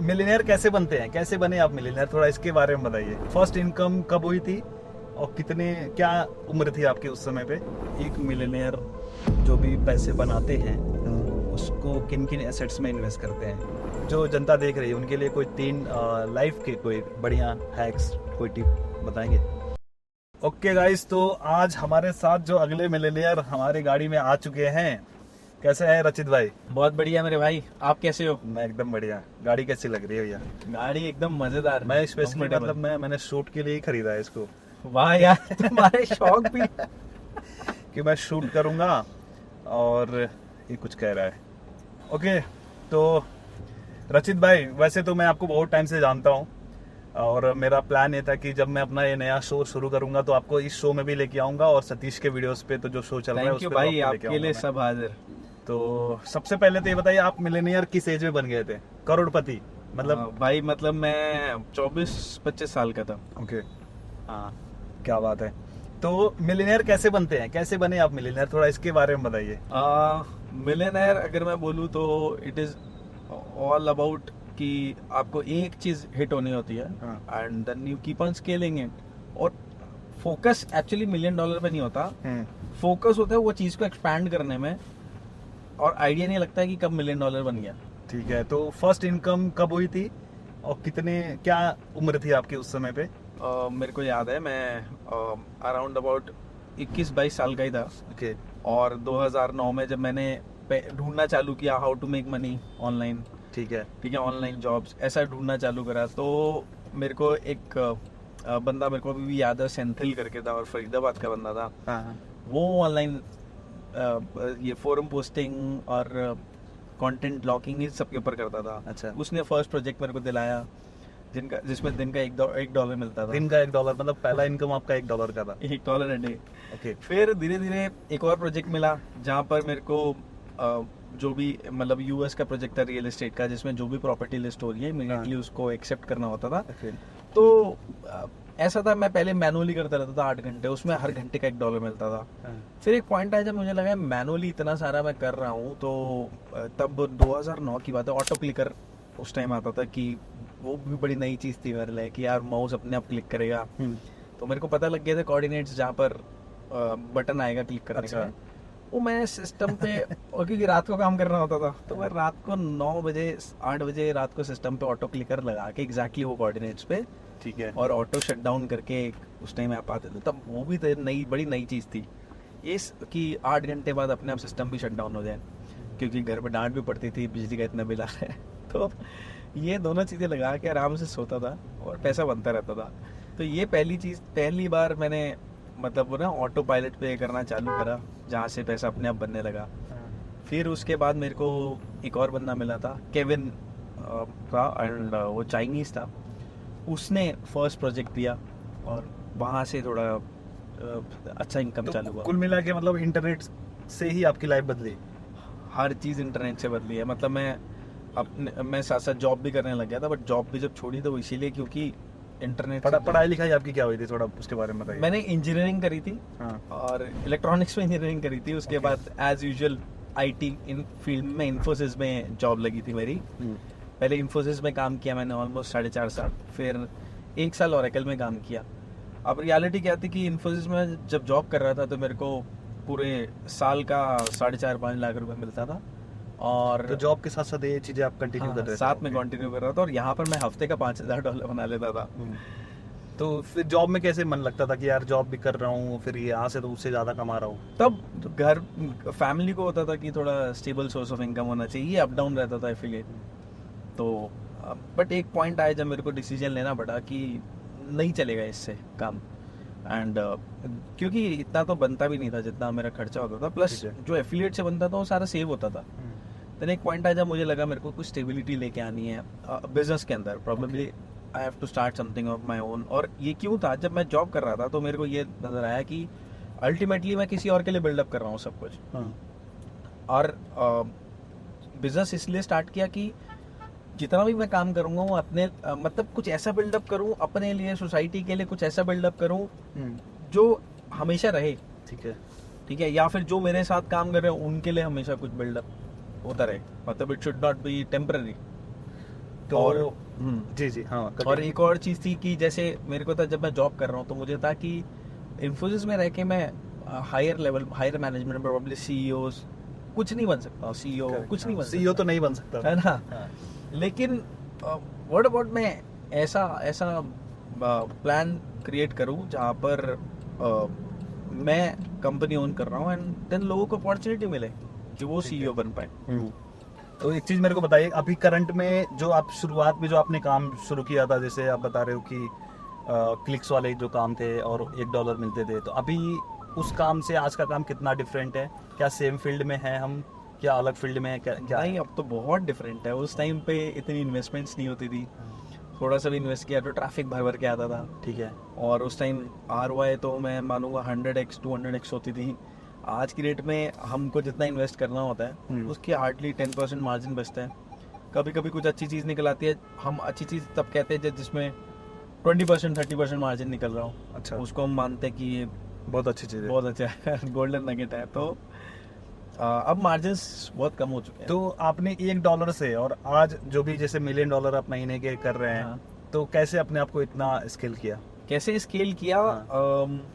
Millionaire कैसे बनते हैं, कैसे बने आप मिलियनेयर, थोड़ा इसके बारे में बताइए। फर्स्ट इनकम कब हुई थी और कितने, क्या उम्र थी आपकी उस समय पे? एक मिलियनेयर जो भी पैसे बनाते हैं उसको किन किन एसेट्स में इन्वेस्ट करते हैं? जो जनता देख रही है उनके लिए कोई 3 लाइफ के कोई बढ़िया हैक्स, कोई टिप बताएंगे? ओके गाइस, तो आज हमारे साथ जो अगले मिलियनेयर हमारी गाड़ी में आ चुके हैं। कैसे है रचित भाई? बहुत बढ़िया मेरे भाई, आप कैसे हो? मैं एकदम बढ़िया। गाड़ी कैसी लग रही है भैया? गाड़ी एकदम मजेदार। मैं स्पेशली मतलब मैंने शूट के लिए ही खरीदा है इसको। वाह यार, तुम्हारे शौक भी कि मैं शूट करूंगा और ये कुछ कह रहा है। ओके, तो रचित भाई, वैसे तो मैं आपको बहुत टाइम से जानता हूँ और मेरा प्लान ये था कि जब मैं अपना ये नया शो शुरू करूंगा तो आपको इस शो में भी लेके आऊंगा और सतीश के वीडियोस पे तो जो शो चल रहा है थैंक यू उसपे भाई, तो आपको लेके आपके लिए आऊंगा सब हाजिर। मैं। तो सबसे पहले तो ये बताइए, आप मिलियनेयर किस एज में बन गए थे, करोड़पति? मतलब भाई मतलब मैं 24-25 साल का था। ओके, हाँ, क्या बात है। तो मिलियनेयर कैसे बनते हैं, कैसे बने आप मिलियनेयर, थोड़ा इसके बारे में बताइए। मिलियनेयर अगर मैं बोलूँ तो इट इज ऑल अबाउट कि आपको एक चीज हिट होनी होती है and then you keep on scaling it. और फोकस एक्चुअली $1,000,000 पे नहीं होता, फोकस होता है वो चीज को एक्सपैंड करने में, और आइडिया नहीं लगता है कि कब $1,000,000 बन गया। ठीक है, तो फर्स्ट इनकम कब हुई थी और कितने, क्या उम्र थी आपकी उस समय पे? मेरे को याद है मैं अराउंड अबाउट 21-22 साल का ही था। ओके, और 2009 में जब मैंने ढूंढना चालू किया how to make money online, ठीक है, ऑनलाइन जॉब्स ऐसा ढूंढना चालू करा, तो मेरे को एक बंदा मेरे को अभी भी याद है, सेंथिल करके था और फरीदाबाद का बंदा था। हाँ, वो ऑनलाइन ये फोरम पोस्टिंग और कंटेंट ब्लॉकिंग ये सब के ऊपर करता था। अच्छा। उसने फर्स्ट प्रोजेक्ट मेरे को दिलाया जिसमें दिन का $1 मिलता था। दिन का $1, मतलब पहला इनकम आपका $1 का था? $1 a डे। ओके, फिर धीरे धीरे एक और प्रोजेक्ट मिला जहाँ पर मेरे को जो भी मतलब यूएस का प्रोजेक्ट था रियल एस्टेट का, जिसमें जो भी प्रॉपर्टी लिस्ट हो रही है इमीडिएटली उसको एक्सेप्ट करना होता था। तो ऐसा था, मैं पहले मैनुअली करता रहता था 8 घंटे, उसमें हर घंटे का $1 मिलता था। फिर एक पॉइंट आया जब मुझे लगा मैनुअली इतना सारा मैं कर रहा हूँ, तो तब 2009 की बात है, ऑटो क्लिकर उस टाइम आता था कि वो भी बड़ी नई चीज थी मेरे लिए कि यार माउस अपने आप क्लिक करेगा। तो मेरे को पता लग गया था कोऑर्डिनेट्स जहाँ पर बटन आएगा क्लिक करने का, वो मैं सिस्टम पे और क्योंकि रात को काम करना होता था तो मैं रात को 9 बजे 8 बजे रात को सिस्टम पे ऑटो क्लिकर लगा के एग्जैक्टली वो कोऑर्डिनेट्स पे, ठीक है, और ऑटो शट डाउन करके उस टाइम ऐप आते थे, तब वो भी नई बड़ी नई चीज़ थी ये कि 8 घंटे बाद अपने आप सिस्टम भी शट डाउन हो जाए, क्योंकि घर पे डांट भी पड़ती थी बिजली का इतना बिल आ रहा है। तो ये दोनों चीज़ें लगा के आराम से सोता था और पैसा बनता रहता था। तो ये पहली बार मैंने मतलब वो ना ऑटो पायलट पे करना चालू करा, जहाँ से पैसा अपने आप बनने लगा। फिर उसके बाद मेरे को एक और बंदा मिला था केविन का, एंड वो चाइनीज़ था, उसने फर्स्ट प्रोजेक्ट दिया और वहाँ से थोड़ा अच्छा इनकम तो चालू हुआ। कुल मिला के मतलब इंटरनेट से ही आपकी लाइफ बदली? हर चीज़ इंटरनेट से बदली है। मतलब मैं साथ साथ जॉब भी करने लग गया था, बट जॉब भी जब छोड़ी तो इसीलिए क्योंकि इंटरनेट। पढ़ाई लिखाई आपकी क्या हुई थी, थोड़ा उसके बारे में बताइए। मैंने इंजीनियरिंग करी थी, हाँ, और इलेक्ट्रॉनिक्स में इंजीनियरिंग करी थी। उसके बाद as usual IT in field में इन्फोसिस में जॉब लगी थी मेरी। पहले इन्फोसिस में काम किया मैंने ऑलमोस्ट 4.5 साल, फिर 1 साल ओरेकल में काम किया। अब रियलिटी क्या थी कि इन्फोसिस में जब जॉब कर रहा था तो मेरे को पूरे साल का 4.5-5 लाख रुपए मिलता था, और तो जॉब के साथ साथ ये चीजें आप कंटिन्यू कर रहे थे? साथ में कंटिन्यू कर रहा था, और यहाँ पर मैं हफ्ते का $5,000 बना लेता था। तो फिर जॉब में कैसे मन लगता था कि यार जॉब भी कर रहा हूँ, फिर यहाँ से तो उससे ज़्यादा कमा रहा हूँ? तब घर फैमिली को होता था कि थोड़ा स्टेबल सोर्स ऑफ इनकम होना चाहिए, अप डाउन रहता था एफिलिएट। तो बट एक पॉइंट आया जब मेरे को डिसीजन लेना पड़ा कि नहीं चलेगा इससे काम, एंड क्योंकि इतना तो बनता भी नहीं था जितना मेरा खर्चा होता था, प्लस जो एफिलिएट से बनता था वो सारा सेव होता था। देन एक पॉइंट आया जब मुझे लगा मेरे को कुछ स्टेबिलिटी लेके आनी है बिजनेस के अंदर, probably I have to start something of my own. और ये क्यों था, जब मैं जॉब कर रहा था तो मेरे को ये नजर आया कि अल्टीमेटली मैं किसी और के लिए बिल्डअप कर रहा हूँ सब कुछ। और बिजनेस इसलिए स्टार्ट किया कि जितना भी मैं काम करूँगा वो अपने मतलब कुछ ऐसा बिल्डअप करूँ अपने लिए, सोसाइटी के लिए कुछ ऐसा बिल्डअप करूँ जो हमेशा रहे। ठीक है, या फिर जो मेरे साथ काम कर रहे हैं उनके लिए हमेशा कुछ बिल्डअप होता रहे, मतलब it should not be temporary. तो और जी जी हाँ और continue। एक और चीज़ थी कि जैसे मेरे को था जब मैं जॉब कर रहा हूँ तो मुझे था कि इन्फोसिस में रह के मैं higher level higher management probably CEO कुछ नहीं बन सकता सीईओ Correct, कुछ नहीं हाँ, बन CEO सकता तो नहीं बन सकता है ना हाँ, लेकिन व्हाट अबाउट मैं ऐसा ऐसा प्लान क्रिएट करूँ जहाँ पर मैं कंपनी ओन कर रहा हूँ एंड देन लोगों को अपॉर्चुनिटी मिले कि वो ठीक सीईओ है। बन पाए तो एक चीज मेरे को बताइए, अभी करंट में जो आप शुरुआत में जो आपने काम शुरू किया था, जैसे आप बता रहे हो कि क्लिक्स वाले जो काम थे और $1 मिलते थे, तो अभी उस काम से आज का काम कितना डिफरेंट है? क्या सेम फील्ड में है हम, क्या अलग फील्ड में है, क्या क्या नहीं है? अब तो बहुत डिफरेंट है उस टाइम पे इतनी इन्वेस्टमेंट्स नहीं होती थी थोड़ा सा भी इन्वेस्ट किया तो ट्रैफिक भर भर के आता था ठीक है। और उस टाइम ROI तो मैं मानूंगा 100x 200x होती थी आज की डेट में हमको जितना इन्वेस्ट करना होता है उसकी हार्डली 10% मार्जिन बचता है कभी कभी कुछ अच्छी चीज़ निकल आती है हम अच्छी चीज़ तब कहते हैं जिसमें 20% 30% मार्जिन निकल रहा हो अच्छा, उसको हम मानते हैं कि ये बहुत अच्छी चीज़ है। बहुत अच्छा है गोल्डन नगेट है तो अब मार्जिन्स बहुत कम हो चुके हैं तो आपने $1 से और आज जो भी जैसे $1 मिलियन आप महीने के कर रहे हैं, हाँ। तो कैसे अपने आप को इतना स्केल किया? कैसे स्केल किया हाँ।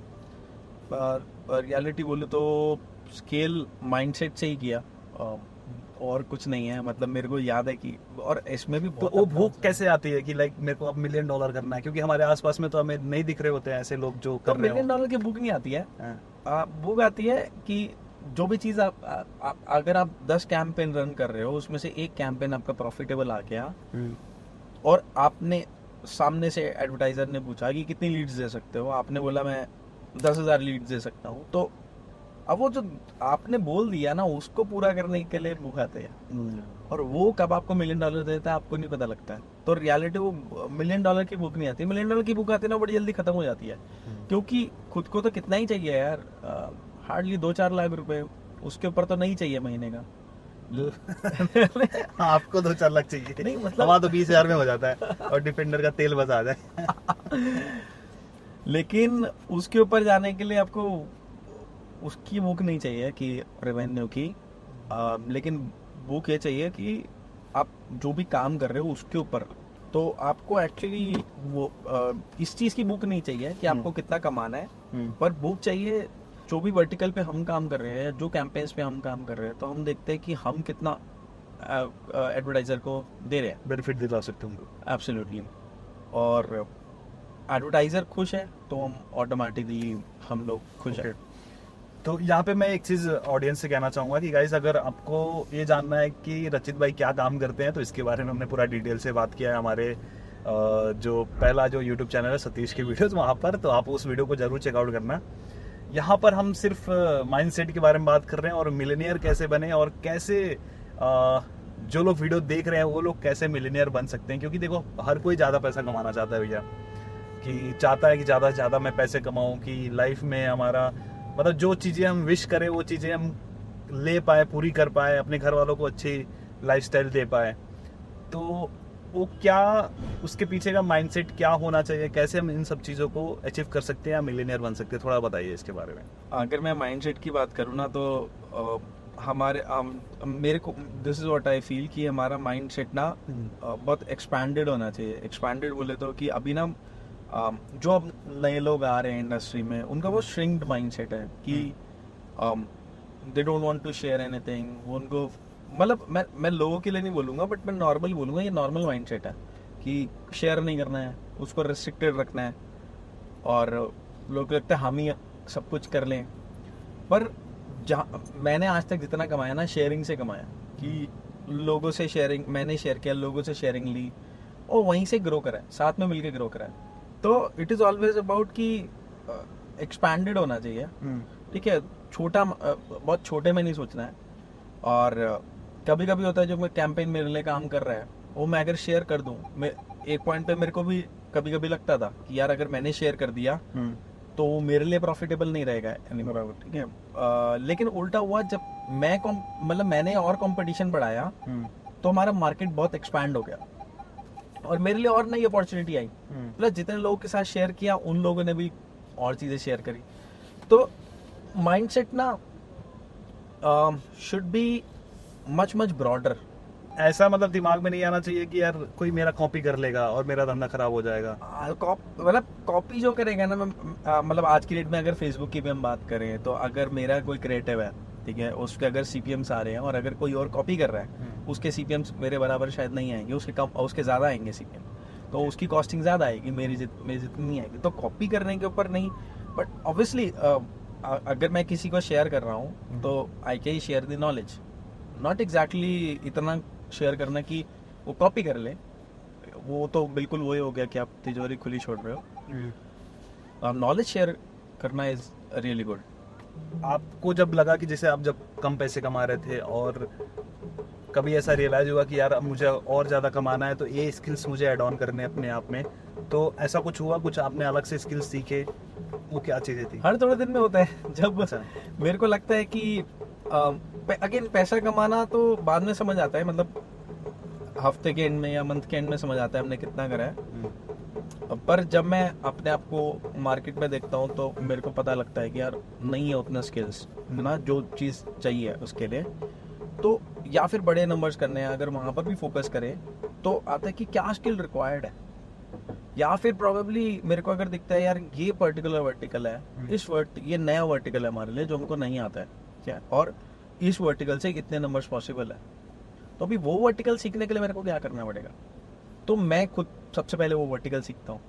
रियलिटी बोले तो स्केल माइंडसेट से ही किया और कुछ नहीं है मतलब मेरे को याद है कि और इसमें भी तो बहुत वो अपना भूख होता है। कैसे आती है कि लाइक मेरे को अब $1 मिलियन करना है? क्योंकि हमारे आसपास में तो हमें नहीं दिख रहे होते हैं ऐसे लोग जो तो कर रहे $1 हो। मिलियन की बुक नहीं आती है हाँ, बुक आती है कि जो भी चीज़ अगर आप 10 कैंपेन रन कर रहे हो उसमें से एक कैंपेन आपका प्रॉफिटेबल आ गया और आपने सामने से एडवर्टाइजर ने पूछा कि कितनी लीड्स दे सकते हो आपने बोला मैं 10,000 लीड्स दे सकता हूँ तो अब वो जो आपने बोल दिया ना उसको पूरा करने के लिए भूख आते हैं और वो कब आपको $1 मिलियन देता है आपको नहीं पता लगता है तो रियलिटी वो $1 मिलियन की बुक नहीं आती $1 मिलियन की बुक आती है ना बड़ी जल्दी खत्म हो जाती है क्योंकि खुद को तो कितना ही चाहिए यार हार्डली 2-4 लाख रुपए उसके ऊपर तो नहीं चाहिए महीने का आपको 2-4 लाख चाहिए? नहीं मतलब हमारा तो 20,000 में हो जाता है और डिफेंडर का तेल बस आ जाए। लेकिन उसके ऊपर जाने के लिए आपको उसकी बुक नहीं चाहिए कि रेवेन्यू की लेकिन बुक ये चाहिए कि आप जो भी काम कर रहे हो उसके ऊपर तो आपको एक्चुअली वो इस चीज़ की बुक नहीं चाहिए कि आपको कितना कमाना है पर बुक चाहिए जो भी वर्टिकल पे हम काम कर रहे हैं जो कैंपेन्स पे हम काम कर रहे हैं तो हम देखते हैं कि हम कितना एडवर्टाइजर को दे रहे हैं बेनिफिट दिला सकते हैं उनको। एब्सोल्युटली और एडवर्टाइजर खुश है तो हम ऑटोमेटिकली हम लोग खुश हैं तो यहाँ पे मैं एक चीज़ ऑडियंस से कहना चाहूँगा कि गाइस अगर आपको ये जानना है कि रचित भाई क्या काम करते हैं तो इसके बारे में हमने पूरा डिटेल से बात किया है हमारे जो पहला जो यूट्यूब चैनल है सतीश के वीडियोस वहाँ पर, तो आप उस वीडियो को जरूर चेकआउट करना। यहाँ पर हम सिर्फ माइंडसेट के बारे में बात कर रहे हैं और मिलेनियर कैसे बने और कैसे जो लोग वीडियो देख रहे हैं वो लोग कैसे मिलेनियर बन सकते हैं। क्योंकि देखो हर कोई ज़्यादा पैसा कमाना चाहता है भैया, कि चाहता है कि ज़्यादा से ज़्यादा मैं पैसे कमाऊँ, कि लाइफ में हमारा मतलब जो चीज़ें हम विश करें वो चीज़ें हम ले पाए, पूरी कर पाए, अपने घर वालों को अच्छी लाइफस्टाइल दे पाए। तो वो क्या उसके पीछे का माइंडसेट क्या होना चाहिए, कैसे हम इन सब चीज़ों को अचीव कर सकते हैं या मिलियनियर बन सकते हैं, थोड़ा बताइए इसके बारे में। अगर मैं माइंडसेट की बात करूँ ना तो हमारे मेरे को this is what I feel कि हमारा माइंडसेट ना बहुत एक्सपैंडेड होना चाहिए। एक्सपैंडेड बोले तो कि अभी ना जो अब नए लोग आ रहे हैं इंडस्ट्री में उनका वो श्रिंक्ड माइंडसेट है कि they don't want to share anything. उनको मतलब मैं लोगों के लिए नहीं बोलूँगा बट मैं नॉर्मल बोलूँगा, ये नॉर्मल माइंडसेट है कि शेयर नहीं करना है, उसको रेस्ट्रिक्टेड रखना है और लोग लगता है हम ही सब कुछ कर लें। पर जहाँ मैंने आज तक जितना कमाया ना शेयरिंग से कमाया, कि लोगों से शेयरिंग, मैंने शेयर किया, लोगों से शेयरिंग ली और वहीं से ग्रो करा है, साथ में मिलके ग्रो करा है। तो इट इज़ ऑलवेज अबाउट कि एक्सपैंडेड होना चाहिए, ठीक है, छोटा बहुत छोटे में नहीं सोचना है। और कभी कभी होता है जो मैं कैंपेन मेरे लिए काम कर रहा है वो मैं अगर शेयर कर दूं, मैं एक पॉइंट पे मेरे को भी कभी कभी लगता था कि यार अगर मैंने शेयर कर दिया तो वो मेरे लिए प्रॉफिटेबल नहीं रहेगा, ठीक है। लेकिन उल्टा हुआ, जब मैं मतलब मैंने और कंपटीशन बढ़ाया तो हमारा मार्केट बहुत एक्सपैंड हो गया और मेरे लिए और नई अपॉर्चुनिटी आई। प्लस जितने लोगों के साथ शेयर किया उन लोगों ने भी और चीज़ें शेयर करी। तो माइंडसेट ना शुड बी मच ब्रॉडर। ऐसा मतलब दिमाग में नहीं आना चाहिए कि यार कोई मेरा कॉपी कर लेगा और मेरा धंधा खराब हो जाएगा। मतलब कॉपी जो करेगा ना, मतलब आज की डेट में अगर फेसबुक की भी हम बात करें, तो अगर मेरा कोई क्रिएटिव है, ठीक है, उसके अगर सीपीएम्स आ रहे हैं और अगर कोई और कॉपी कर रहा है, उसके सीपीएम्स मेरे बराबर शायद नहीं आएंगे, उसके कम, उसके ज़्यादा आएंगे सीपीएम, तो उसकी कॉस्टिंग ज़्यादा आएगी, मेरी जितनी नहीं आएगी। तो कॉपी करने के ऊपर नहीं, बट ऑब्वियसली अगर मैं किसी को शेयर कर रहा हूँ तो I can share the knowledge, not exactly इतना शेयर करना कि वो कॉपी कर ले, वो तो बिल्कुल वही हो गया कि आप तिजोरी खुली छोड़ रहे हो। नॉलेज शेयर करना इज रियली गुड। आपको जब लगा कि जैसे आप जब कम पैसे कमा रहे थे और कभी ऐसा रियलाइज हुआ कि यार अब मुझे और ज़्यादा कमाना है तो ये स्किल्स मुझे ऐड ऑन करने अपने आप में, तो ऐसा कुछ हुआ, कुछ आपने अलग से स्किल्स सीखे, वो क्या चीज़ें थी? हर थोड़े दिन में होता है जब मेरे को लगता है कि अगेन पैसा कमाना तो बाद में समझ आता है, मतलब हफ्ते के एंड में या मंथ के एंड में समझ आता है हमने कितना करा है। पर जब मैं अपने आप को मार्केट में देखता हूँ तो मेरे को पता लगता है कि यार नहीं है उतना स्किल्स ना जो चीज़ चाहिए उसके लिए, तो या फिर बड़े नंबर्स करने हैं, अगर वहाँ पर भी फोकस करें तो आता है कि क्या स्किल रिक्वायर्ड है, या फिर प्रोबेबली मेरे को अगर दिखता है यार ये पर्टिकुलर वर्टिकल है, ये नया वर्टिकल है हमारे लिए जो हमको नहीं आता है क्या, और इस वर्टिकल से कितने नंबर्स पॉसिबल है, तो अभी वो वर्टिकल सीखने के लिए मेरे को क्या करना पड़ेगा, तो मैं खुद सबसे पहले वो वर्टिकल सीखता हूँ,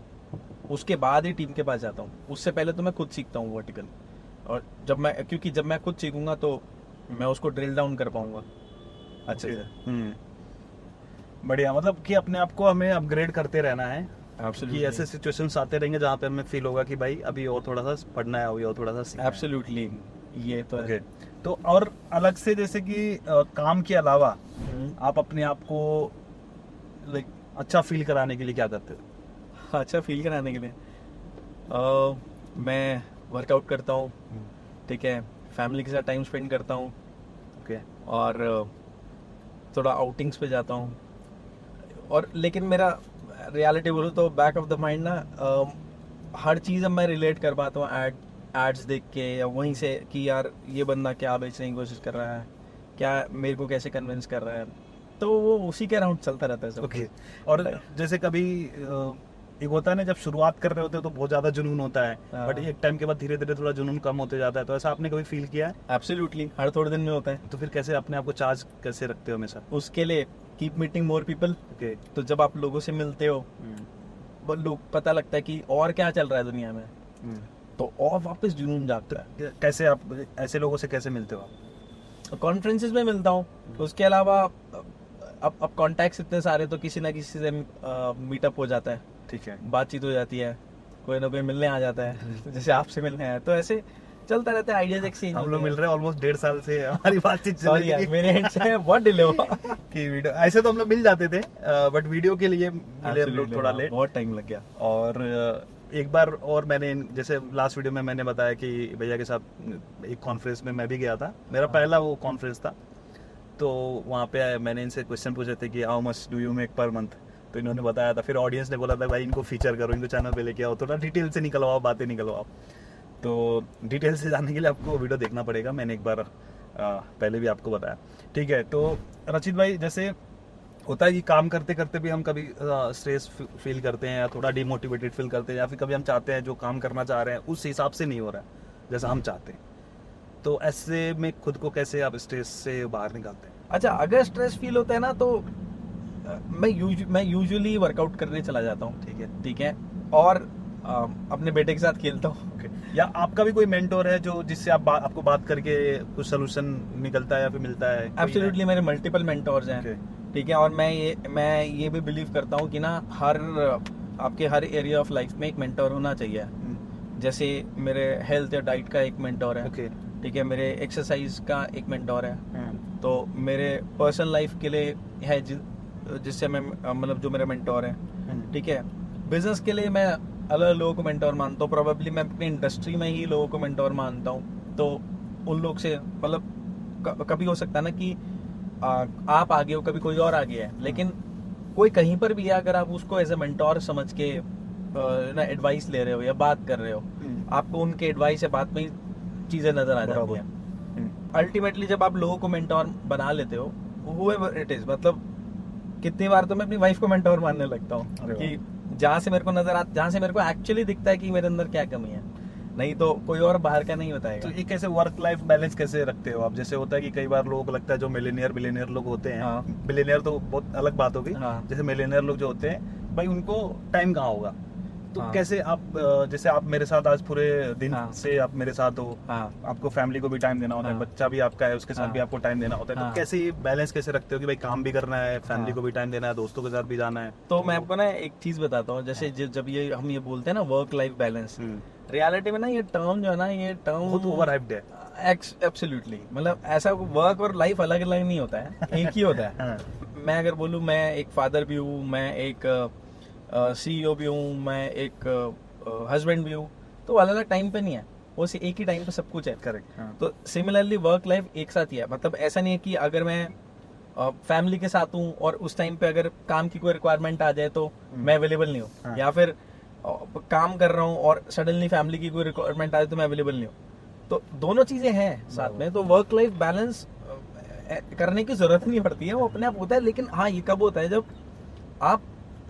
उसके बाद ही टीम के पास जाता हूँ, उससे पहले तो मैं खुद सीखता हूँ वर्टिकल, और क्योंकि जब मैं खुद सीखूंगा तो मैं उसको ड्रिल डाउन कर पाऊंगा अच्छे से। बढ़िया, मतलब कि अपने आप को हमें अपग्रेड करते रहना है कि ऐसे सिचुएशंस आते रहेंगे जहाँ पे हमें फील होगा कि भाई अभी और थोड़ा सा पढ़ना है, अभी और थोड़ा सा सीखना है। एब्सोल्युटली, ये तो है। तो और अलग से जैसे कि काम के अलावा आप अपने आप को लाइक अच्छा फील कराने के लिए क्या करते हो? अच्छा फील कराने के लिए मैं वर्कआउट करता हूँ, ठीक है, फैमिली के साथ टाइम स्पेंड करता हूँ, ओके, और थोड़ा आउटिंग्स पे जाता हूँ, और लेकिन मेरा रियलिटी बोलूँ तो बैक ऑफ द माइंड ना हर चीज़ अब मैं रिलेट कर पाता हूँ एड्स देख के, या वहीं से कि यार ये बंदा क्या बेचने की कोशिश कर रहा है, क्या मेरे को कैसे कन्विंस कर रहा है, तो वो उसी के अराउंड चलता रहता है सब। ओके। और जैसे कभी एक होता है ना, जब शुरुआत कर रहे होते हैं तो बहुत ज्यादा जुनून होता है, बट एक टाइम के बाद धीरे धीरे थोड़ा जुनून कम होते जाता है, तो ऐसा आपने कभी फील किया है? एब्सोल्युटली, हर थोड़े दिन में होता है। तो फिर कैसे अपने आप को चार्ज कैसे रखते हो हमेशा? उसके लिए keep meeting more people. Okay. तो जब आप लोगों से मिलते हो लोग पता लगता है कि और क्या चल रहा है दुनिया में, तो और वापस जुनून जागता है। कैसे आप ऐसे लोगों से कैसे मिलते हो आप? कॉन्फ्रेंसेस में मिलता हूँ, उसके अलावा अब कॉन्टैक्ट्स इतने सारे, तो किसी ना किसी से मीटअप हो जाता है, ठीक है, बातचीत हो जाती है, कोई ना कोई मिलने आ जाता है जैसे आपसे मिलने आया, तो ऐसे चलता रहता है, आइडियाज एक्सचेंज। हम लोग मिल रहे हैं ऑलमोस्ट 1.5 साल से, हमारी बातचीत चल रही है। मेरे एंड से बहुत डिले हुआ कि वीडियो ऐसे तो हम लोग मिल जाते थे, बट वीडियो के लिए मिले हम लोग थोड़ा लेट, बहुत टाइम लग गया। और एक बार और मैंने जैसे लास्ट वीडियो में मैंने बताया कि भैया के साथ एक कॉन्फ्रेंस में मैं भी गया था, मेरा पहला वो कॉन्फ्रेंस था, तो वहाँ पे मैंने इनसे क्वेश्चन पूछे थे कि how much do you make per month, तो इन्होंने बताया था, फिर ऑडियंस ने बोला था भाई इनको फीचर करो, इनको चैनल पे लेके आओ, थोड़ा डिटेल से निकलवाओ, बातें निकलवाओ। तो डिटेल से जानने के लिए आपको वीडियो देखना पड़ेगा, मैंने एक बार पहले भी आपको बताया, ठीक है। तो रचित भाई, जैसे होता है कि काम करते करते भी हम कभी स्ट्रेस फील करते हैं या थोड़ा डिमोटिवेटेड फील करते हैं, या फिर कभी हम चाहते हैं जो काम करना चाह रहे हैं उस हिसाब से नहीं हो रहा है जैसा हम चाहते हैं, तो ऐसे में खुद को कैसे आप स्ट्रेस से बाहर निकालते हैं? अच्छा, अगर स्ट्रेस फील होता है ना तो मैं यूजुअली वर्कआउट करने चला जाता हूँ, ठीक है, और अपने बेटे के साथ खेलता हूँ। या आपका भी कोई मेंटोर है जो जिससे आपको बात करके कुछ सोल्यूशन निकलता है या फिर मिलता है? एब्सोल्युटली, मेरे मल्टीपल मेंटोर्स हैं, ठीक है, और मैं ये भी बिलीव करता हूँ कि ना आपके हर एरिया ऑफ लाइफ में एक मेंटोर होना चाहिए। जैसे मेरे हेल्थ या डाइट का एक मेंटोर है, ठीक है, मेरे एक्सरसाइज का एक मेंटोर है, तो मेरे पर्सनल लाइफ के लिए है जिससे मैं मतलब जो मेरे मेंटोर है, ठीक है। बिजनेस के लिए मैं अलग लोगों को मेंटोर मानता हूँ, प्रोबेबली मैं अपनी इंडस्ट्री में ही लोगों को मेंटोर मानता हूँ, तो उन लोग से मतलब कभी हो सकता है ना कि आप आगे हो, कभी कोई और आगे है, लेकिन कोई कहीं पर भी है, अगर आप उसको एज ए मेंटोर समझ के ना एडवाइस ले रहे हो या बात कर रहे हो, आपको उनके एडवाइस या बात में चीजें नजर आ जाती हैं। अल्टीमेटली जब आप लोगों को मेंटोर बना लेते हो, whoever it is, मतलब कितनी बार तो मैं अपनी वाइफ को मेंटोर मानने लगता हूँ अरे कि जहाँ से मेरे को जहाँ से मेरे को एक्चुअली दिखता है कि मेरे अंदर क्या कमी है, नहीं तो कोई और बाहर का नहीं बताएगा। तो ये कैसे वर्क लाइफ बैलेंस कैसे रखते हो आप? जैसे होता है कि कई बार लोगों को लगता है जो मिलेनियर लोग होते हैं, हाँ। बिलियनियर तो बहुत अलग बात होगी, हाँ। जैसे मिलेनियर लोग जो होते हैं भाई उनको टाइम कहाँ होगा, तो हाँ। कैसे आप जैसे आप मेरे साथ आज पूरे दिन हाँ। से आप मेरे साथ हो, हाँ। आपको फैमिली को भी टाइम देना होता है, हाँ। बच्चा भी आपका है उसके साथ हाँ। भी आपको टाइम देना होता है, हाँ। तो कैसे बैलेंस कैसे रखते हो कि भाई काम भी करना है, फैमिली हाँ। को भी टाइम देना है, दोस्तों के साथ भी जाना है? तो मैं आपको ना एक चीज बताता हूँ, जैसे जब ये हम ये बोलते हैं ना वर्क लाइफ बैलेंस, रियलिटी में ना ये टर्म जो है ना, ये टर्म बहुत ओवर हाइप्ड है। एब्सोल्युटली, मतलब ऐसा वर्क और लाइफ अलग अलग नहीं होता है, एक ही होता है। हाँ। मैं अगर बोलूँ, मैं एक फादर भी हूँ, मैं एक CEO भी हूँ, मैं एक हस्बैंड भी हूँ, तो अलग अलग टाइम पे नहीं है, वो एक ही टाइम पे सब कुछ है। करेक्ट। हाँ। तो सिमिलरली वर्क लाइफ एक साथ ही है, मतलब ऐसा नहीं है कि अगर मैं फैमिली के साथ हूँ और उस टाइम पे अगर काम की कोई रिक्वायरमेंट आ जाए तो मैं अवेलेबल नहीं हूँ, हाँ। या फिर काम कर रहा हूँ और सडनली फैमिली की कोई रिक्वायरमेंट आ जाए तो मैं अवेलेबल नहीं हूँ। तो दोनों चीजें हैं साथ में, तो वर्क लाइफ बैलेंस करने की जरूरत नहीं पड़ती है, वो अपने आप होता है। लेकिन हाँ, ये कब होता है जब आप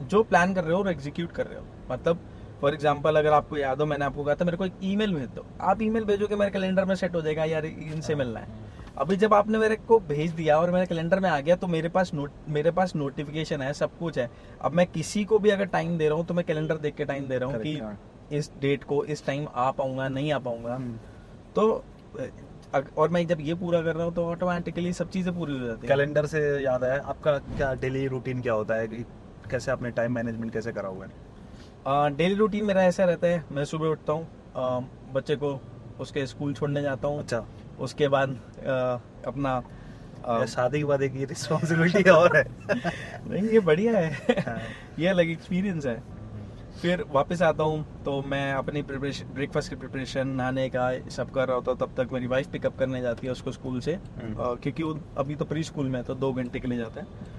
जो प्लान कर रहे हो और एग्जीक्यूट कर रहे हो। मतलब फॉर एग्जाम्पल, अगर आपको याद हो, मैंने आपको कहा था मेरे को एक ईमेल भेज दो, आप ईमेल भेजोगे मेरे कैलेंडर में सेट हो जाएगा, यार इनसे मिलना है। अभी जब आपने मेरे को भेज दिया और मेरे कैलेंडर में आ गया, तो मेरे पास नोटिफिकेशन है, सब कुछ है। अब मैं किसी को भी अगर टाइम दे रहा हूँ तो मैं कैलेंडर देख के टाइम दे रहा हूँ कि इस डेट को इस टाइम आ पाऊंगा नहीं आ पाऊंगा। तो और मैं जब ये पूरा कर रहा हूँ तो ऑटोमेटिकली सब चीजें पूरी हो जाती है। कैलेंडर से याद आया, आपका क्या डेली रूटीन क्या होता है, कैसे आपने टाइम मैनेजमेंट कैसे करा हुआ है? डेली रूटीन मेरा ऐसा रहता है, मैं सुबह उठता हूँ, बच्चे को उसके स्कूल छोड़ने जाता हूँ। अच्छा। उसके बाद अपना शादी के बाद एक ये रिस्पॉन्सिबिलिटी और है। नहीं, ये बढ़िया है। हाँ। ये अलग एक्सपीरियंस है। फिर वापस आता हूँ तो मैं अपनी प्रिपरेशन, ब्रेकफास्ट की प्रिपरेशन, नहाने का सब कर रहा होता हूँ। तब तक मेरी वाइफ पिकअप करने जाती है उसको स्कूल से, क्योंकि वो अभी तो प्री स्कूल में है, तो 2 घंटे के लिए जाता है।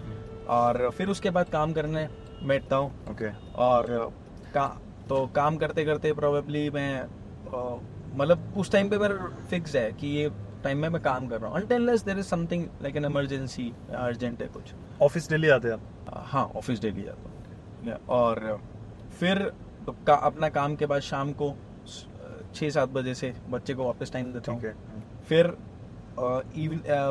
और फिर उसके बाद काम करने बैठता हूँ। ओके। और तो काम करते करते प्रोबेबली मैं मतलब उस टाइम पे मेरा फिक्स है कि ये टाइम में मैं काम कर रहा हूँ, until there is something like an emergency, urgent है कुछ। ऑफिस डेली आते हैं आप? हाँ, ऑफिस डेली जाता हूँ। और फिर तो अपना काम के बाद शाम को 6-7 बजे से बच्चे को वापस टाइम देता हूँ। फिर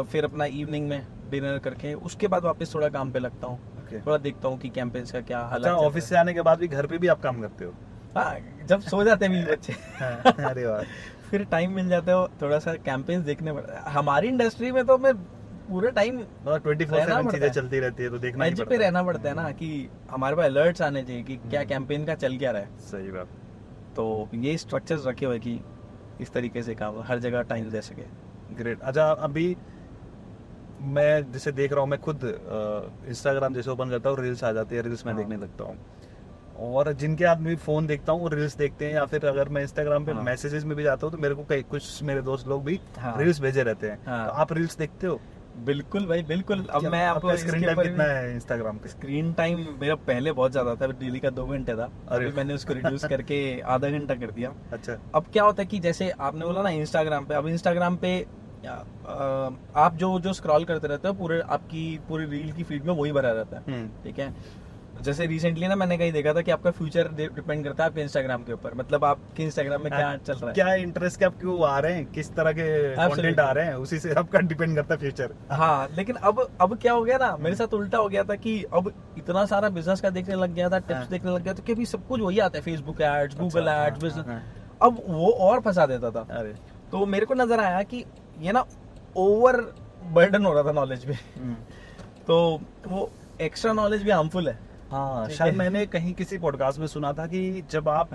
फिर अपना इवनिंग में डिनर करके उसके बाद वापस थोड़ा काम पे लगता हूँ। थोड़ा देखता हूँ कि कैंपेन्स का क्या हालत है। ऑफिस से आने के बाद भी घर पे भी आप काम करते हो? हाँ, जब सो जाते हैं बच्चे। अरे वाह। फिर टाइम मिल जाता है थोड़ा सा कैंपेन्स देखने पड़ता है। हमारी इंडस्ट्री में तो मैं पूरे टाइम 24/7 चीजें चलती रहती है, तो देखना ही पे रहना पड़ता है ना, कि हमारे पास अलर्ट्स आने चाहिए कि क्या कैंपेन का चल क्या रहा है। सही बात। तो ये स्ट्रक्चर्स रखे हुए कि इस तरीके से काम हर जगह टाइम दे सके। ग्रेट। अच्छा, अभी मैं जैसे देख रहा हूँ, मैं खुद इंस्टाग्राम जैसे ओपन करता हूँ, रील्स आ जाती है, रील्स मैं देखने लगता हूँ। और जिनके हाथ में फोन देखता हूँ वो रील्स देखते हैं, या फिर अगर मैं इंस्टाग्राम पे मैसेजेस में भी जाता हूँ तो मेरे को कुछ मेरे दोस्त लोग भी रील्स भेजे रहते हैं। तो आप रील्स देखते हो? बिल्कुल भाई, बिल्कुल। अब मैं आपको स्क्रीन टाइम कितना है इंस्टाग्राम पे? स्क्रीन टाइम मेरा पहले बहुत ज्यादा था, डेली का 2 घंटे था। अभी मैंने उसको रिड्यूस करके आधा घंटा कर दिया। अच्छा। अब क्या होता है कि जैसे आपने बोला ना इंस्टाग्राम पे, अब इंस्टाग्राम पे आप जो स्क्रॉल करते रहते हो, आपकी पूरी रील की फीड में वही भरा रहता है। ठीक है। जैसे रिसेंटली ना मैंने कहीं देखा था कि आपका फ्यूचर डिपेंड करता है आपके इंस्टाग्राम के ऊपर, मतलब आपके इंस्टाग्राम में क्या चल रहा है, क्या इंटरेस्ट के आपको आ रहे हैं, किस तरह के कंटेंट आ रहे हैं, उसी से आपका डिपेंड करता है फ्यूचर। हाँ, लेकिन अब क्या हो गया ना, मेरे साथ उल्टा हो गया था कि अब इतना सारा बिजनेस का देखने लग गया था, टिप्स देखने लग गया था कि अभी सब कुछ वही आता है, Facebook ads, Google ads, business. अब वो और फंसा देता था। तो मेरे को नजर आया कि ये ना ओवर बर्डन हो रहा था नॉलेज में। तो वो एक्स्ट्रा नॉलेज भी हार्मफुल है। हाँ, शायद मैंने कहीं किसी पॉडकास्ट में सुना था कि जब आप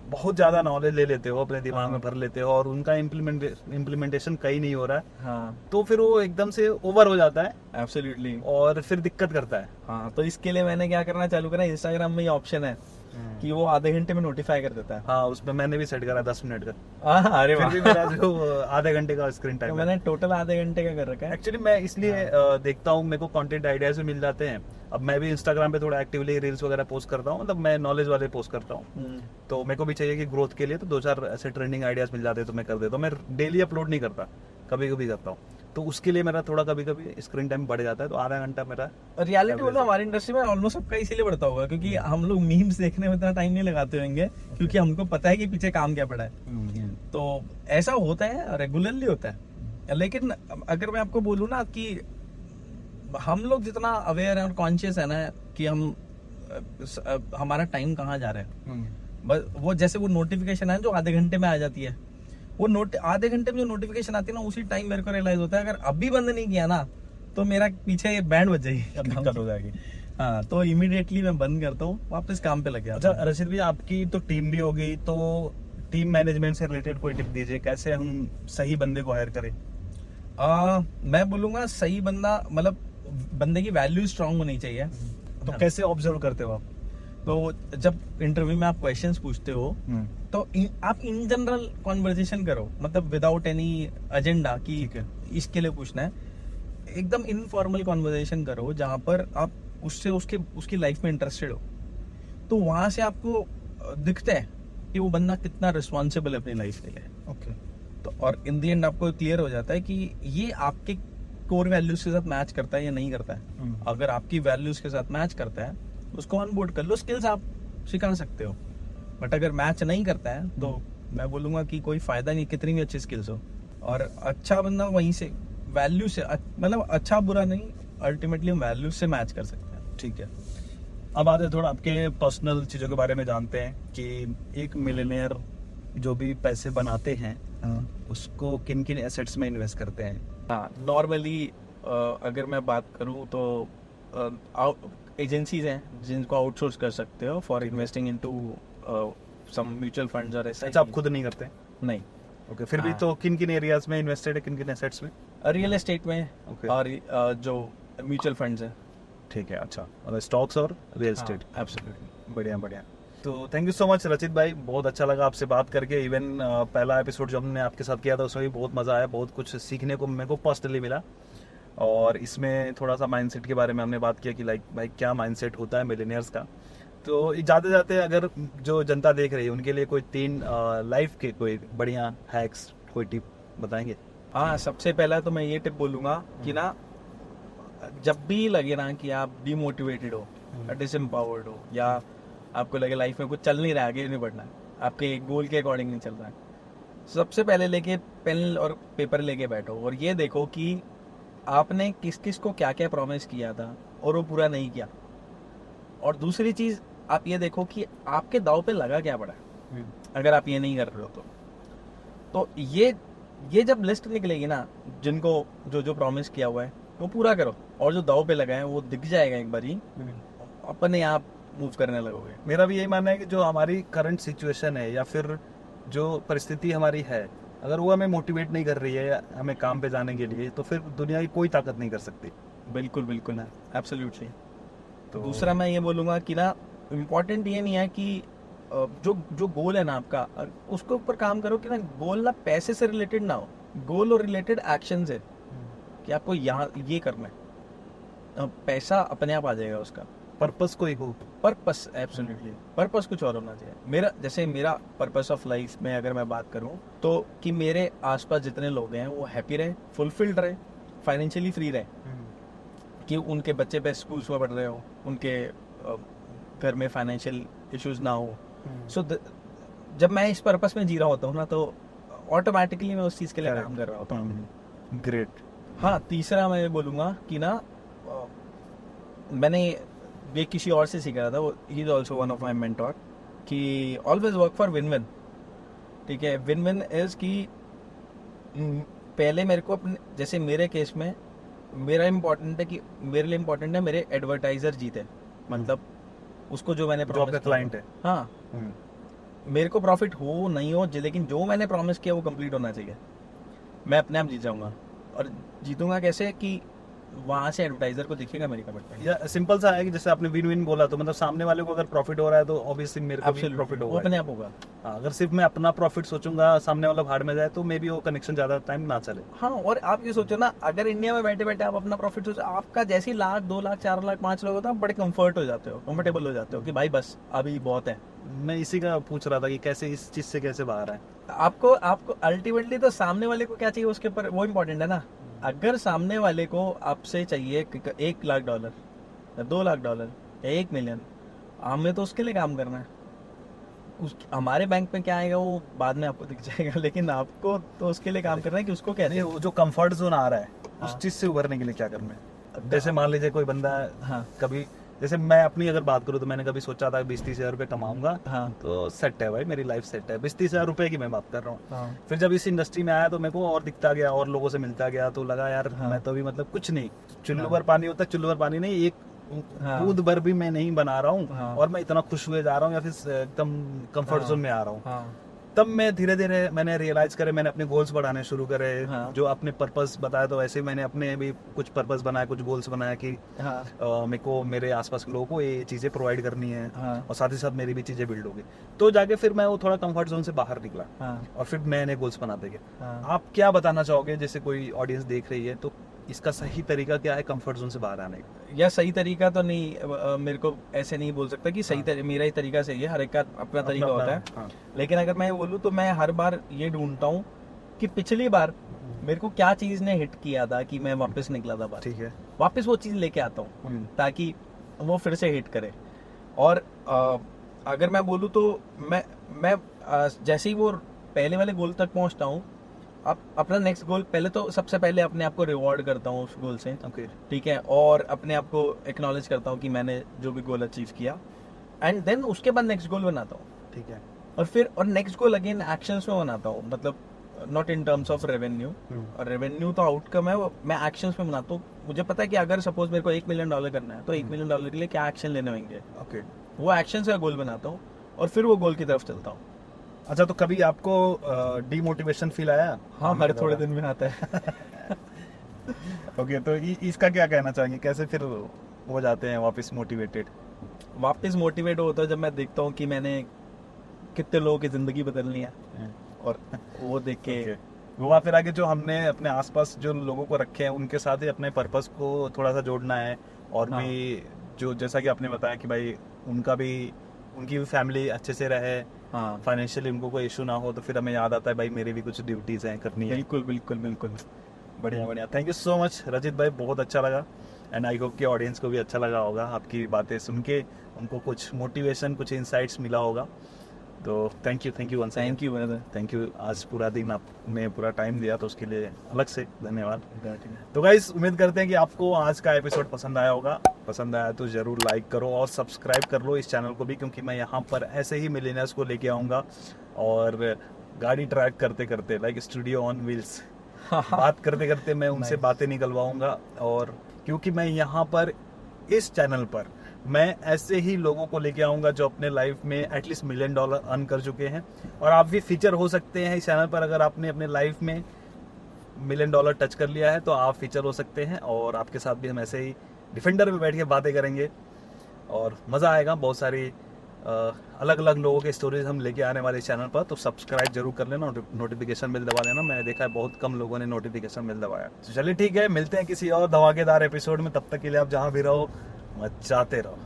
बहुत ज्यादा नॉलेज ले लेते हो, अपने दिमाग में भर लेते हो और उनका इम्प्लीमेंटेशन कहीं नहीं हो रहा है, तो फिर वो एकदम से ओवर हो जाता है। एब्सोल्युटली। और फिर दिक्कत करता है। हाँ, तो इसके लिए मैंने क्या करना चालू करा, इंस्टाग्राम में ये ऑप्शन है कि वो आधे घंटे में नोटिफाई कर देता है। हाँ, उसमें मैंने भी सेट करा 10 मिनट का। अरे फिर भी मेरा जो आधे घंटे का स्क्रीन टाइम मैंने टोटल आधे घंटे का कर रखा है। एक्चुअली मैं इसलिए देखता हूँ, मेरे को कंटेंट आइडियाज भी मिल जाते हैं। अब मैं भी इंस्टाग्राम पे थोड़ा एक्टिवली रील्स वगैरह पोस्ट करता हूँ, मतलब मैं नॉलेज वाले पोस्ट करता हूँ। तो मेरे को भी चाहिए कि ग्रोथ के लिए तो 2-4 ऐसे ट्रेंडिंग आइडियाज मिल जाते हैं तो मैं कर देता हूँ। मैं डेली अपलोड नहीं करता, कभी कभी करता हूँ। तो उसके लिए मेरा थोड़ा कभी कभी स्क्रीन टाइम बढ़ जाता है, तो आधा घंटा मेरा रियलिटी बोलो हमारी इंडस्ट्री में ऑलमोस्ट सबका इसीलिए बढ़ता होगा क्योंकि हम लोग मीम्स देखने में इतना टाइम नहीं लगाते होंगे क्योंकि हमको पता है कि पीछे काम क्या पड़ा है। तो ऐसा होता है, रेगुलरली होता है। लेकिन अगर मैं आपको बोलूँ ना कि हम लोग जितना अवेयर है और कॉन्शियस है ना कि हम हमारा टाइम कहाँ जा रहा है, बस वो जैसे वो नोटिफिकेशन है जो आधे घंटे में आ जाती है, वो आधे घंटे में जो नोटिफिकेशन आती है ना उसी टाइम मेरे को रियलाइज होता है अगर अभी बंद नहीं किया ना तो मेरा पीछे बैंड बज जाएगी, दिक्कत हो जाएगी। हाँ, तो इमीडिएटली मैं बंद करता हूँ, वापस काम पे लग गया। अच्छा रशीद भैया, आपकी तो टीम भी होगी, तो टीम मैनेजमेंट से रिलेटेड कोई टिप दीजिए, कैसे हम सही बंदे को हायर करें? मैं बोलूंगा सही बंदा, मतलब बंदे की वैल्यू स्ट्रांग होनी चाहिए। तो कैसे ऑब्जर्व करते हो आप? तो जब इंटरव्यू में आप क्वेश्चंस पूछते हो तो आप इन जनरल कॉन्वर्सेशन करो, मतलब विदाउट एनी एजेंडा कि इसके लिए पूछना है। एकदम इनफॉर्मल कॉन्वर्सेशन करो जहां पर आप उससे उसकी लाइफ में इंटरेस्टेड हो, तो वहां से आपको दिखता है कि वो बंदा कितना रिस्पॉन्सिबल है अपनी लाइफ के लिए। ओके। तो और इन दी एंड आपको क्लियर हो जाता है कि ये आपके कोर वैल्यूज के साथ मैच करता है या नहीं करता है। अगर आपकी वैल्यूज के साथ मैच करता है उसको ऑनबोर्ड कर लो, स्किल्स आप सिखा सकते हो। बट अगर मैच नहीं करता है तो मैं बोलूंगा कि कोई फायदा नहीं, कितनी भी अच्छी स्किल्स हो। और अच्छा बंदा वहीं से वैल्यू से, मतलब अच्छा बुरा नहीं, अल्टीमेटली हम वैल्यूज से मैच कर सकते हैं। ठीक है, अब आते थोड़ा आपके पर्सनल चीज़ों के बारे में जानते हैं कि एक मिलियनेयर जो भी पैसे बनाते हैं उसको किन किन एसेट्स में इन्वेस्ट करते हैं? हाँ, नॉर्मली अगर मैं बात करूँ तो एजेंसीज हैं जिनको आउटसोर्स कर सकते हो for investing into some mutual funds और ऐसा। अच्छा, आप खुद नहीं करते? नहीं। ओके, फिर भी तो किन किन एरियाज में इन्वेस्टेड है, किन किन एसेट्स में? रियल एस्टेट में Okay. और जो म्यूचुअल फंड्स हैं। ठीक है, अच्छा, मतलब स्टॉक्स और रियल एस्टेट। एब्सोल्युटली। बढ़िया बढ़िया। तो थैंक यू सो मच रचित भाई, बहुत अच्छा लगा आपसे बात करके। इवन पहला एपिसोड जो हमने आपके साथ किया था उसमें भी बहुत मज़ा आया, बहुत कुछ सीखने को मेरे को पर्सनली मिला। और इसमें थोड़ा सा माइंडसेट के बारे में हमने बात किया कि लाइक भाई क्या माइंडसेट होता है मिलियनियर्स का। तो जाते जाते अगर जो जनता देख रही है उनके लिए कोई 3 लाइफ के कोई बढ़िया हैक्स, कोई टिप बताएंगे? हाँ, सबसे पहला तो मैं ये टिप बोलूँगा कि ना जब भी लगे ना कि आप डीमोटिवेटेड हो, डिसएम्पावर्ड हो, या आपको लगे लाइफ में कुछ चल नहीं रहा है, आगे नहीं बढ़ना है, आपके गोल के अकॉर्डिंग नहीं चल रहा है, सबसे पहले लेके पेन और पेपर लेके बैठो और ये देखो कि आपने किस किस को क्या क्या प्रॉमिस किया था और वो पूरा नहीं किया। और दूसरी चीज़ आप ये देखो कि आपके दाव पे लगा क्या पड़ा है अगर आप ये नहीं कर रहे हो तो ये जब लिस्ट निकलेगी ना, जिनको जो जो प्रॉमिस किया हुआ है वो पूरा करो, और जो दाव पे लगा है वो दिख जाएगा एक बार ही, अपने आप मूव करने लगोगे। मेरा भी यही मानना है कि जो हमारी करंट सिचुएशन है या फिर जो परिस्थिति हमारी है, अगर वो हमें मोटिवेट नहीं कर रही है हमें काम पे जाने के लिए, तो फिर दुनिया की कोई ताकत नहीं कर सकती। बिल्कुल बिल्कुल है, एब्सोल्युटली। तो दूसरा मैं ये बोलूँगा कि ना इम्पोर्टेंट ये नहीं है कि जो गोल है ना आपका, उसके ऊपर काम करो कि ना गोल ना पैसे से रिलेटेड ना हो, गोल और रिलेटेड एक्शन है कि आपको यहाँ ये करना है, पैसा अपने आप आ जाएगा उसका। पर्पस कोई हो, पर्पस, एब्सोल्युटली, पर्पस कुछ और होना चाहिए। मेरा पर्पस ऑफ लाइफ में अगर मैं बात करूं तो कि मेरे आसपास जितने लोग हैं वो हैप्पी रहे, फुलफिल्ड रहे, फाइनेंशियली फ्री रहे, कि उनके बच्चे बेस्ट स्कूल्स में पढ़ रहे हो, उनके घर में फाइनेंशियल इश्यूज ना हो। सो जब मैं इस पर्पस में जी रहा होता हूँ ना तो ऑटोमेटिकली मैं उस चीज़ के लिए काम कर रहा होता हूँ। ग्रेट। हाँ, तीसरा मैं ये बोलूँगा कि ना मैंने ये किसी और से सीखा था, वो ही is also one of my mentor, कि always work for win win. ठीक है, विन विन इज कि पहले मेरे को अपने, जैसे मेरे केस में मेरा इम्पोर्टेंट है कि मेरे लिए इम्पोर्टेंट है मेरे एडवर्टाइजर जीते, मतलब उसको जो मैंने जो आपका क्लाइंट है, हाँ, मेरे को प्रॉफिट हो नहीं हो, लेकिन जो मैंने प्रॉमिस किया वो कंप्लीट होना चाहिए। मैं अपने आप जीत जाऊंगा, और जीतूंगा कैसे कि वहां से एडवर्टाइजर को दिखेगा मेरी कमिटमेंट। या सिंपल सा है कि जैसे आपने विन विन बोला, तो मतलब सामने वाले को अगर प्रॉफिट हो रहा है तो ऑब्वियसली मेरे को भी प्रॉफिट होगा, अपने आप होगा। हाँ, अगर सिर्फ मैं अपना प्रॉफिट सोचूंगा, सामने वाला भाड़ में जाए, तो मे बी वो कनेक्शन ज्यादा टाइम ना चले। हाँ, और आप ये सोचो ना, अगर इंडिया में बैठे बैठे आप अपना प्रॉफिट सोचो, आपका जैसे 1 लाख 2 लाख 4 लाख 5 लाख होता है, बड़े कंफर्ट हो जाते हो, कंफर्टेबल हो जाते हो कि भाई बस अभी बहुत है। मैं इसी का पूछ रहा था कि कैसे इस चीज से कैसे बाहर है। आपको अल्टीमेटली तो सामने वाले को क्या चाहिए उसके ऊपर वो इम्पोर्टेंट है ना, अगर सामने वाले को आपसे चाहिए $1 लाख या $2 लाख या 1 मिलियन, हमें तो उसके लिए काम करना है। हमारे बैंक में क्या आएगा वो बाद में आपको दिख जाएगा, लेकिन आपको तो उसके लिए काम करना है कि उसको क्या नहीं, वो जो कंफर्ट जोन आ रहा है हाँ। उस चीज से उभरने के लिए क्या करना है? जैसे मान लीजिए कोई बंदा हाँ कभी, जैसे मैं अपनी अगर बात करूँ तो मैंने कभी सोचा था 20-30 हज़ार रुपये कमाऊंगा हाँ तो सेट है भाई, मेरी लाइफ सेट है। 20-30 हज़ार रुपये की मैं बात कर रहा हूँ। हाँ फिर जब इस इंडस्ट्री में आया तो मेरे को और दिखता गया और लोगों से मिलता गया, तो लगा यार हाँ। मैं तो अभी मतलब कुछ नहीं, चुल्लू हाँ। भर पानी होता है, चुल्लू भर पानी नहीं, एक हाँ। बूंद भर भी मैं नहीं बना रहा हूँ हाँ। और मैं इतना खुश हुए जा रहा हूँ या फिर एकदम कंफर्ट हाँ। जोन में आ रहा हूँ। हाँ तब मैं धीरे धीरे मैंने रियलाइज करे, मैंने अपने गोल्स बढ़ाने शुरू करे। हाँ। जो अपने पर्पस बताया तो वैसे ही मैंने अपने भी कुछ पर्पस बनाए, कुछ गोल्स बनाया कि हाँ मेरे को मेरे आसपास के लोगों को ये चीज़ें प्रोवाइड करनी है हाँ और साथ ही साथ मेरी भी चीज़ें बिल्ड होगी। तो जाके फिर मैं वो थोड़ा कंफर्ट जोन से बाहर निकला हाँ और फिर नए नए गोल्स बनाते गए। हाँ। आप क्या बताना चाहोगे, जैसे कोई ऑडियंस देख रही है तो इसका सही तरीका क्या है कंफर्ट जोन से बाहर आने का? या सही तरीका तो नहीं, मेरे को ऐसे नहीं बोल सकता कि सही मेरा ही तरीका सही है, हर एक का अपना तरीका होता है। हाँ, लेकिन अगर मैं बोलूँ तो मैं हर बार ये ढूंढता हूँ कि पिछली बार मेरे को क्या चीज़ ने हिट किया था कि मैं वापस निकला था बाहर, ठीक है। वापस वो चीज़ लेके आता हूँ ताकि वो फिर से हिट करे। और अगर मैं बोलूँ तो मैं जैसे ही वो पहले वाले गोल तक पहुँचता हूँ, अब अपना नेक्स्ट गोल, पहले तो सबसे पहले अपने आप को रिवॉर्ड करता हूँ उस गोल से, ओके। ठीक है, और अपने आप को एक्नॉलेज करता हूँ कि मैंने जो भी गोल अचीव किया, एंड देन उसके बाद नेक्स्ट गोल बनाता हूँ। ठीक है। और नेक्स्ट गोल अगेन एक्शंस में बनाता हूँ, मतलब not in terms of revenue. और रेवेन्यू तो आउटकम है, वो मैं एक्शंस में बनाता हूँ। मुझे पता है कि अगर सपोज मेरे को $1 मिलियन करना है तो $1 मिलियन के लिए क्या एक्शन लेने होंगे, ओके। वो एक्शन का गोल बनाता हूँ और फिर वो गोल की तरफ चलता हूँ। अच्छा, तो कभी आपको डीमोटिवेशन फील आया? हाँ, हर थोड़े दिन में आता है। ओके, तो इसका क्या कहना चाहेंगे, कैसे फिर हो जाते हैं वापस मोटिवेटेड? वापस मोटिवेट होता है जब मैं देखता हूँ कि मैंने कितने लोगों की जिंदगी बदल ली है, और वो देख के हुआ फिर आगे जो हमने अपने आसपास जो लोगों को रखे हैं उनके साथ ही अपने पर्पस को थोड़ा सा जोड़ना है। और हाँ। भी जो जैसा कि आपने बताया कि भाई उनकी भी फैमिली अच्छे से रहे, हाँ फाइनेंशियली उनको कोई इशू ना हो, तो फिर हमें याद आता है भाई मेरी भी कुछ ड्यूटीज हैं करनी है। बिल्कुल बिल्कुल बिल्कुल। बढ़िया बढ़िया, thank you so much Rajit भाई, बहुत अच्छा लगा। एंड आई होप कि ऑडियंस को भी अच्छा लगा होगा आपकी बातें सुन के, उनको कुछ मोटिवेशन, कुछ इंसाइट्स मिला होगा। तो thank you once again. Thank you brother. Thank you, आज पूरा दिन आपने पूरा टाइम दिया तो उसके लिए अलग से धन्यवाद। तो गाइस, उम्मीद करते हैं कि आपको आज का एपिसोड पसंद आया होगा। पसंद आया तो जरूर लाइक करो और सब्सक्राइब कर लो इस चैनल को भी, क्योंकि मैं यहाँ पर ऐसे ही मिलियनर्स को लेके आऊँगा और गाड़ी ट्रैक करते करते, लाइक स्टूडियो ऑन व्हील्स, बात करते करते मैं उनसे बातें निकलवाऊंगा। और क्योंकि मैं यहाँ पर इस चैनल पर मैं ऐसे ही लोगों को लेके आऊंगा जो अपने लाइफ में एटलीस्ट $1 मिलियन अर्न कर चुके हैं। और आप भी फीचर हो सकते हैं इस चैनल पर, अगर आपने अपने लाइफ में $1 मिलियन टच कर लिया है तो आप फीचर हो सकते हैं। और आपके साथ भी हम ऐसे ही डिफेंडर में बैठ के बातें करेंगे और मज़ा आएगा। बहुत सारी अलग अलग लोगों के स्टोरीज हम लेके आने वाले इस चैनल पर, तो सब्सक्राइब जरूर कर लेना, नोटिफिकेशन बेल दबा लेना। मैंने देखा है बहुत कम लोगों ने नोटिफिकेशन बेल दबाया। तो चलिए ठीक है, मिलते हैं किसी और धमाकेदार एपिसोड में। तब तक के लिए आप जहाँ भी रहो मचाते रहो।